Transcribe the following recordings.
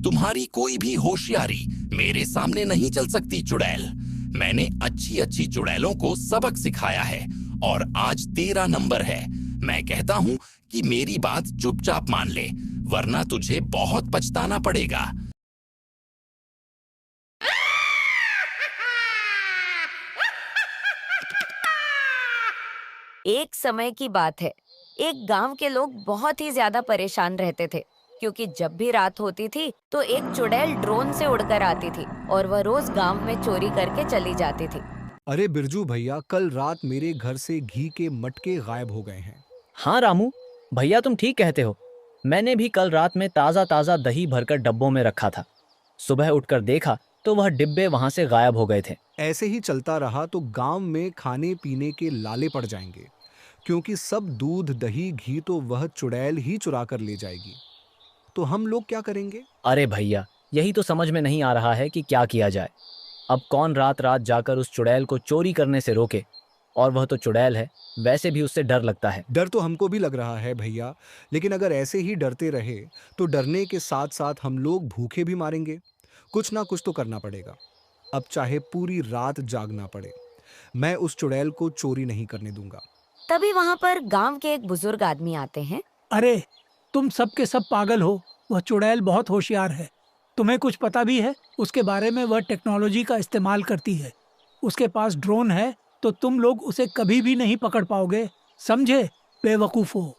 तुम्हारी कोई भी होशियारी मेरे सामने नहीं चल सकती चुड़ैल। मैंने अच्छी अच्छी चुड़ैलों को सबक सिखाया है और आज तेरा नंबर है। मैं कहता हूँ कि मेरी बात चुपचाप मान ले, वरना तुझे बहुत पछताना पड़ेगा। एक समय की बात है, एक गांव के लोग बहुत ही ज्यादा परेशान रहते थे, क्योंकि जब भी रात होती थी तो एक चुड़ैल ड्रोन से उड़कर आती थी और वह रोज गांव में चोरी करके चली जाती थी। अरे बिरजू भैया, कल रात मेरे घर से घी के मटके गायब हो गए हैं। हाँ रामू भैया, तुम ठीक कहते हो। मैंने भी कल रात में ताज़ा ताज़ा दही भरकर डब्बों में रखा था। सुबह उठकर देखा तो वह डिब्बे वहां से गायब हो गए थे। ऐसे ही चलता रहा तो गांव में खाने पीने के लाले पड़ जाएंगे, क्योंकि सब दूध दही घी तो वह चुड़ैल ही चुरा कर ले जाएगी। तो हम लोग क्या करेंगे? अरे भैया, यही तो समझ में नहीं आ रहा है कि क्या किया जाए। अब कौन रात रात जाकर उस चुड़ैल को चोरी करने से रोके। और वह तो चुड़ैल है, वैसे भी उससे डर लगता है। डर तो हमको भी लग रहा है भैया, लेकिन अगर ऐसे ही डरते रहे तो डरने के साथ साथ हम लोग भूखे भी मारेंगे। कुछ ना कुछ तो करना पड़ेगा, अब चाहे पूरी रात जागना पड़े। मैं उस चुड़ैल को चोरी नहीं करने दूंगा। तभी वहाँ पर गांव के एक बुजुर्ग आदमी आते हैं। अरे, तुम सब के सब पागल हो। वह चुड़ैल बहुत होशियार है। तुम्हें कुछ पता भी है उसके बारे में? वह टेक्नोलॉजी का इस्तेमाल करती है। उसके पास ड्रोन है, तो तुम लोग उसे कभी भी नहीं पकड़ पाओगे, समझे बेवकूफ हो।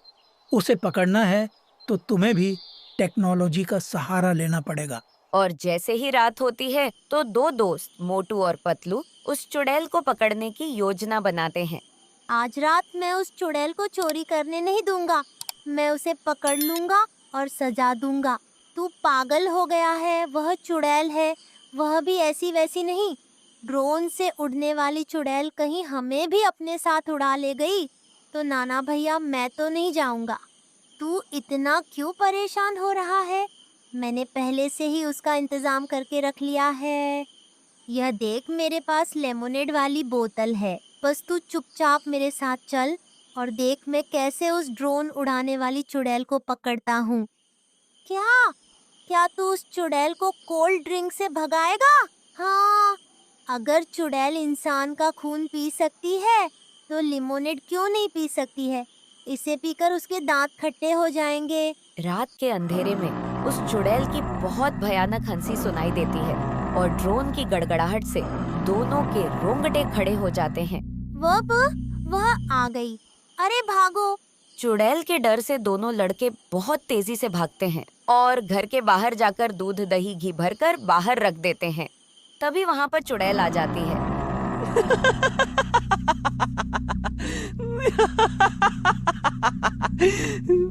उसे पकड़ना है तो तुम्हें भी टेक्नोलॉजी का सहारा लेना पड़ेगा। और जैसे ही रात होती है तो दो दोस्त मोटू और पतलू उस चुड़ैल को पकड़ने की योजना बनाते हैं। आज रात मैं उस चुड़ैल को चोरी करने नहीं दूंगा। मैं उसे पकड़ लूंगा और सजा दूंगा। तू पागल हो गया है, वह चुड़ैल है, वह भी ऐसी वैसी नहीं। ड्रोन से उड़ने वाली चुड़ैल कहीं हमें भी अपने साथ उड़ा ले गई तो नाना भैया, मैं तो नहीं जाऊंगा। तू इतना क्यों परेशान हो रहा है? मैंने पहले से ही उसका इंतजाम करके रख लिया है। यह देख, मेरे पास लेमोनेड वाली बोतल है। बस तू चुपचाप मेरे साथ चल और देख मैं कैसे उस ड्रोन उड़ाने वाली चुड़ैल को पकड़ता हूँ। क्या क्या तू उस चुड़ैल को कोल्ड ड्रिंक से भगाएगा? हाँ, अगर चुड़ैल इंसान का खून पी सकती है तो लिमोनेड क्यों नहीं पी सकती है? इसे पीकर उसके दांत खट्टे हो जाएंगे। रात के अंधेरे में उस चुड़ैल की बहुत भयानक हंसी सुनाई देती है और ड्रोन की गड़गड़ाहट से दोनों के रोंगटे खड़े हो जाते हैं। वह आ गई। अरे भागो! चुड़ैल के डर से दोनों लड़के बहुत तेजी से भागते हैं और घर के बाहर जाकर दूध दही घी भरकर बाहर रख देते हैं। तभी वहाँ पर चुड़ैल आ जाती है।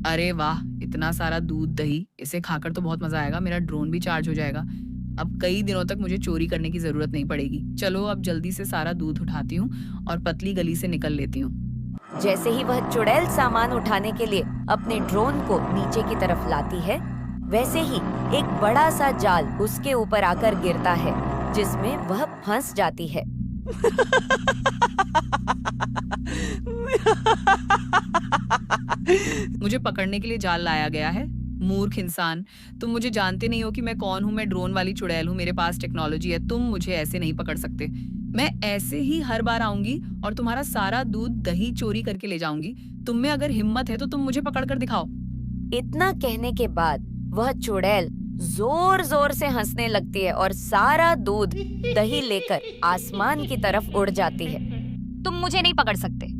अरे वाह, इतना सारा दूध दही, इसे खाकर तो बहुत मजा आएगा। मेरा ड्रोन भी चार्ज हो जाएगा। अब कई दिनों तक मुझे चोरी करने की जरूरत नहीं पड़ेगी। चलो अब जल्दी से सारा दूध उठाती हूँ और पतली गली से निकल लेती हूँ। जैसे ही वह चुड़ैल सामान उठाने के लिए अपने ड्रोन को नीचे की तरफ लाती है, वैसे ही एक बड़ा सा जाल उसके ऊपर आकर गिरता है, जिसमें वह फंस जाती है। मुझे पकड़ने के लिए जाल लाया गया है। मूर्ख इंसान, तुम मुझे जानते नहीं हो कि मैं कौन हूँ। मैं ड्रोन वाली चुड़ैल हूँ, मेरे पास टेक्नोलॉजी है। तुम मुझे ऐसे नहीं पकड़ सकते। मैं ऐसे ही हर बार आऊंगी और तुम्हारा सारा दूध दही चोरी करके ले जाऊंगी। तुम में अगर हिम्मत है तो तुम मुझे पकड़ कर दिखाओ। इतना कहने के बाद वह चुड़ैल जोर जोर से हंसने लगती है और सारा दूध दही लेकर आसमान की तरफ उड़ जाती है। तुम मुझे नहीं पकड़ सकते।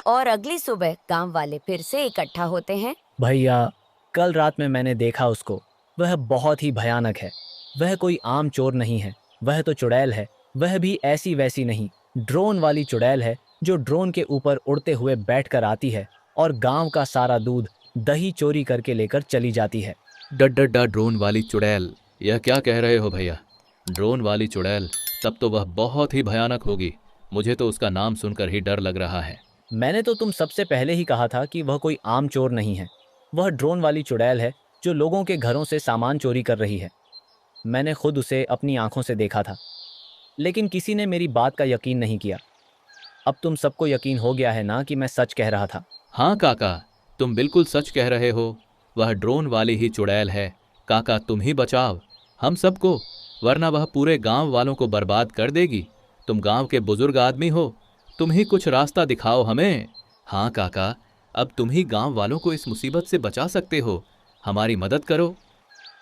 और अगली सुबह गांव वाले फिर से इकट्ठा होते हैं। भैया, कल रात में मैंने देखा उसको। वह बहुत ही भयानक है। वह कोई आम चोर नहीं है, वह तो चुड़ैल है। वह भी ऐसी वैसी नहीं, ड्रोन वाली चुड़ैल है, जो ड्रोन के ऊपर उड़ते हुए बैठकर आती है और गांव का सारा दूध दही चोरी करके लेकर चली जाती है। डड्डा ड्रोन वाली चुड़ैल, यह क्या कह रहे हो भैया? ड्रोन वाली चुड़ैल, तब तो वह बहुत ही भयानक होगी। मुझे तो उसका नाम सुनकर ही डर लग रहा है। मैंने तो तुम सबसे पहले ही कहा था कि वह कोई आम चोर नहीं है। वह ड्रोन वाली चुड़ैल है, जो लोगों के घरों से सामान चोरी कर रही है। मैंने खुद उसे अपनी आंखों से देखा था, लेकिन किसी ने मेरी बात का यकीन नहीं किया। अब तुम सबको यकीन हो गया है ना कि मैं सच कह रहा था। हाँ काका, तुम बिल्कुल सच कह रहे हो, वह ड्रोन वाली ही चुड़ैल है। काका तुम ही बचाओ हम सबको, वरना वह पूरे गांव वालों को बर्बाद कर देगी। तुम गांव के बुजुर्ग आदमी हो, तुम ही कुछ रास्ता दिखाओ हमें। हाँ काका, अब तुम ही गांव वालों को इस मुसीबत से बचा सकते हो, हमारी मदद करो।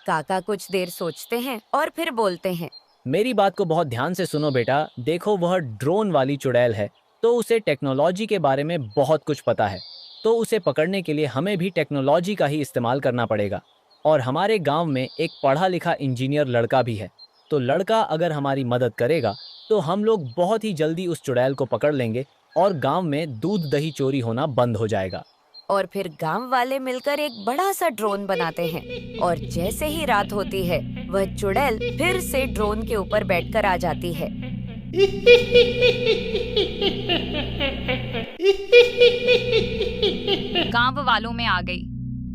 काका कुछ देर सोचते हैं और फिर बोलते हैं। मेरी बात को बहुत ध्यान से सुनो बेटा। देखो, वह ड्रोन वाली चुड़ैल है, तो उसे टेक्नोलॉजी के बारे में बहुत कुछ पता है। तो उसे पकड़ने के लिए हमें भी टेक्नोलॉजी का ही इस्तेमाल करना पड़ेगा। और हमारे गांव में एक पढ़ा लिखा इंजीनियर लड़का भी है। तो लड़का अगर हमारी मदद करेगा तो हम लोग बहुत ही जल्दी उस चुड़ैल को पकड़ लेंगे और गांव में दूध दही चोरी होना बंद हो जाएगा। और फिर गांव वाले मिलकर एक बड़ा सा ड्रोन बनाते हैं और जैसे ही रात होती है वह चुड़ैल फिर से ड्रोन के ऊपर बैठकर आ जाती है। गांव वालों में आ गई,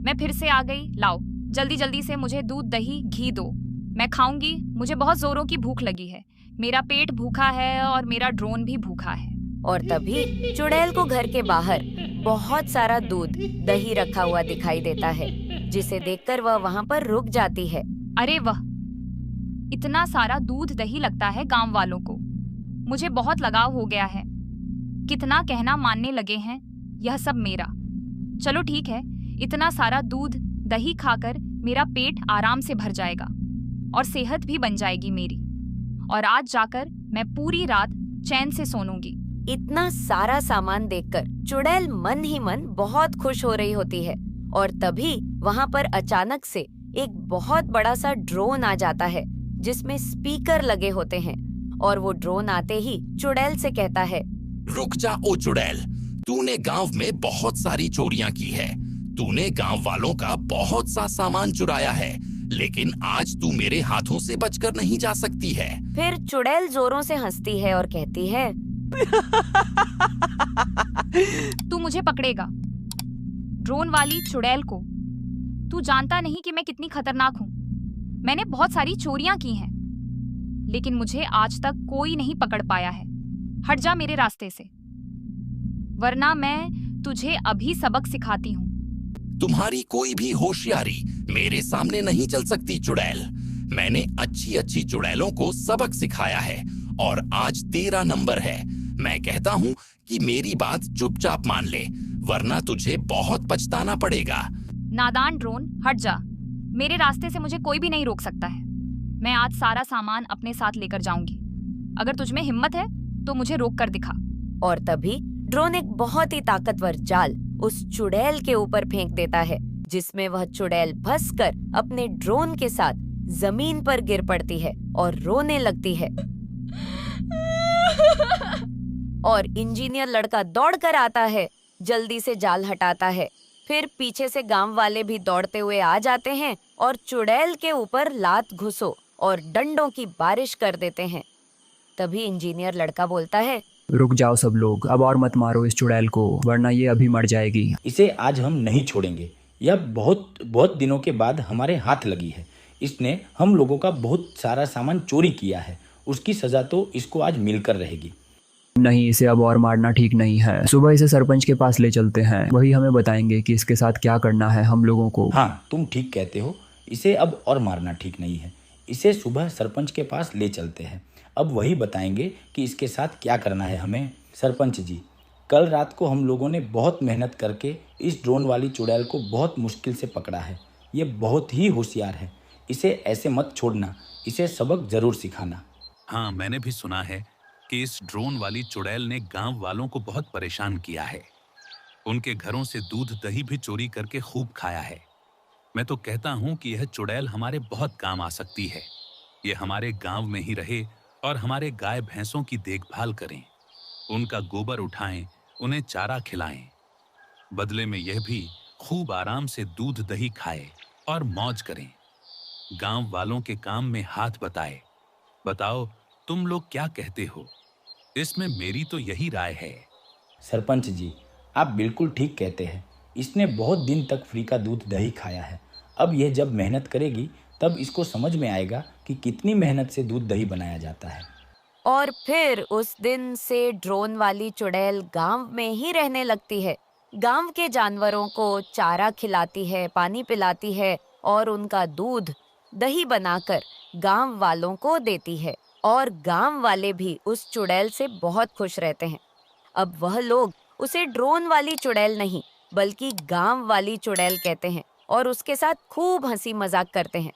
मैं फिर से आ गई। लाओ जल्दी जल्दी से मुझे दूध दही घी दो, मैं खाऊंगी। मुझे बहुत जोरों की भूख लगी है, मेरा पेट भूखा है और मेरा ड्रोन भी भूखा है। और तभी चुड़ैल को घर के बाहर बहुत सारा दूध दही रखा हुआ दिखाई देता है, जिसे देखकर वह वहाँ पर रुक जाती है। अरे वाह, इतना सारा दूध दही लगता है गांव वालों को। मुझे बहुत लगाव हो गया है, कितना कहना मानने लगे हैं, यह सब मेरा। चलो ठीक है, इतना सारा दूध दही खाकर मेरा पेट आराम से भर जाएगा और सेहत भी बन जाएगी मेरी। और आज जाकर मैं पूरी रात चैन से सोऊंगी। इतना सारा सामान देखकर चुड़ैल मन ही मन बहुत खुश हो रही होती है। और तभी वहाँ पर अचानक से एक बहुत बड़ा सा ड्रोन आ जाता है, जिसमें स्पीकर लगे होते हैं। और वो ड्रोन आते ही चुड़ैल से कहता है, रुक जा ओ चुड़ैल, तूने गांव में बहुत सारी चोरियां की है, तूने गांव वालों का बहुत सा सामान चुराया है, लेकिन आज तू मेरे हाथों से बचकर नहीं जा सकती है। फिर चुड़ैल जोरों से हंसती है और कहती है, तू मुझे पकड़ेगा, ड्रोन वाली चुड़ैल को। तू जानता नहीं कि मैं कितनी खतरनाक हूँ। मैंने बहुत सारी चोरियां की हैं, लेकिन मुझे आज तक कोई नहीं पकड़ पाया है। हट जा मेरे रास्ते से, वरना मैं तुझे अभी सबक सिखाती हूँ। तुम्हारी कोई भी होशियारी मेरे सामने नहीं चल सकती चुड़ैल। मैंने अच्छी अच्छी चुड़ैलों को सबक सिखाया है और आज तेरा नंबर है। मैं कहता हूँ कि मेरी बात चुपचाप मान ले, वरना तुझे बहुत पछताना पड़ेगा। नादान ड्रोन, हट जा, मेरे रास्ते से मुझे कोई भी नहीं रोक सकता है। मैं आज सारा सामान अपने साथ लेकर जाऊंगी। अगर तुझ में हिम्मत है तो मुझे रोक कर दिखा। और तभी ड्रोन एक बहुत ही ताकतवर जाल उस चुड़ैल के ऊपर फेंक देता है, जिसमें वह चुड़ैल फंसकर अपने ड्रोन के साथ जमीन पर गिर पड़ती है और रोने लगती है। और इंजीनियर लड़का दौड़कर आता है, जल्दी से जाल हटाता है। फिर पीछे से गांव वाले भी दौड़ते हुए आ जाते हैं और चुड़ैल के ऊपर लात घुसो और डंडों की बारिश कर देते हैं। तभी इंजीनियर लड़का बोलता है, रुक जाओ सब लोग, अब और मत मारो इस चुड़ैल को, वरना ये अभी मर जाएगी। इसे आज हम नहीं छोड़ेंगे। यह बहुत बहुत दिनों के बाद हमारे हाथ लगी है। इसने हम लोगों का बहुत सारा सामान चोरी किया है। उसकी सजा तो इसको आज मिलकर रहेगी। नहीं, इसे अब और मारना ठीक नहीं है। सुबह इसे सरपंच के पास ले चलते हैं, वही हमें बताएंगे कि इसके साथ क्या करना है हम लोगों को। हाँ, तुम ठीक कहते हो, इसे अब और मारना ठीक नहीं है। इसे सुबह सरपंच के पास ले चलते हैं, अब वही बताएंगे कि इसके साथ क्या करना है हमें। सरपंच जी, कल रात को हम लोगों ने बहुत मेहनत करके इस ड्रोन वाली चुड़ैल को बहुत मुश्किल से पकड़ा है। ये बहुत ही होशियार है, इसे ऐसे मत छोड़ना, इसे सबक जरूर सिखाना। हाँ, मैंने भी सुना है कि इस ड्रोन वाली चुड़ैल ने गांव वालों को बहुत परेशान किया है। उनके घरों से दूध दही भी चोरी करके खूब खाया है। मैं तो कहता हूँ कि यह चुड़ैल हमारे बहुत काम आ सकती है। ये हमारे गांव में ही रहे और हमारे गाय भैंसों की देखभाल करें, उनका गोबर उठाएं, उन्हें चारा खिलाएं। बदले में यह भी खूब आराम से दूध दही खाए और मौज करें। गांव वालों के काम में हाथ बटाए। बताओ तुम लोग क्या कहते हो? इसमें मेरी तो यही राय है। सरपंच जी, आप बिल्कुल ठीक कहते हैं। इसने बहुत दिन तक फ्री का दूध दही खाया है। अब यह जब मेहनत करेगी तब इसको समझ में आएगा कि कितनी मेहनत से दूध दही बनाया जाता है। और फिर उस दिन से ड्रोन वाली चुड़ैल गांव में ही रहने लगती है गांव के जानवरों को चारा खिलाती है, पानी पिलाती है और उनका दूध दही बनाकर गांव वालों को देती है। और गांव वाले भी उस चुड़ैल से बहुत खुश रहते हैं। अब वह लोग उसे ड्रोन वाली चुड़ैल नहीं बल्कि गांव वाली चुड़ैल कहते हैं और उसके साथ खूब हंसी मजाक करते हैं।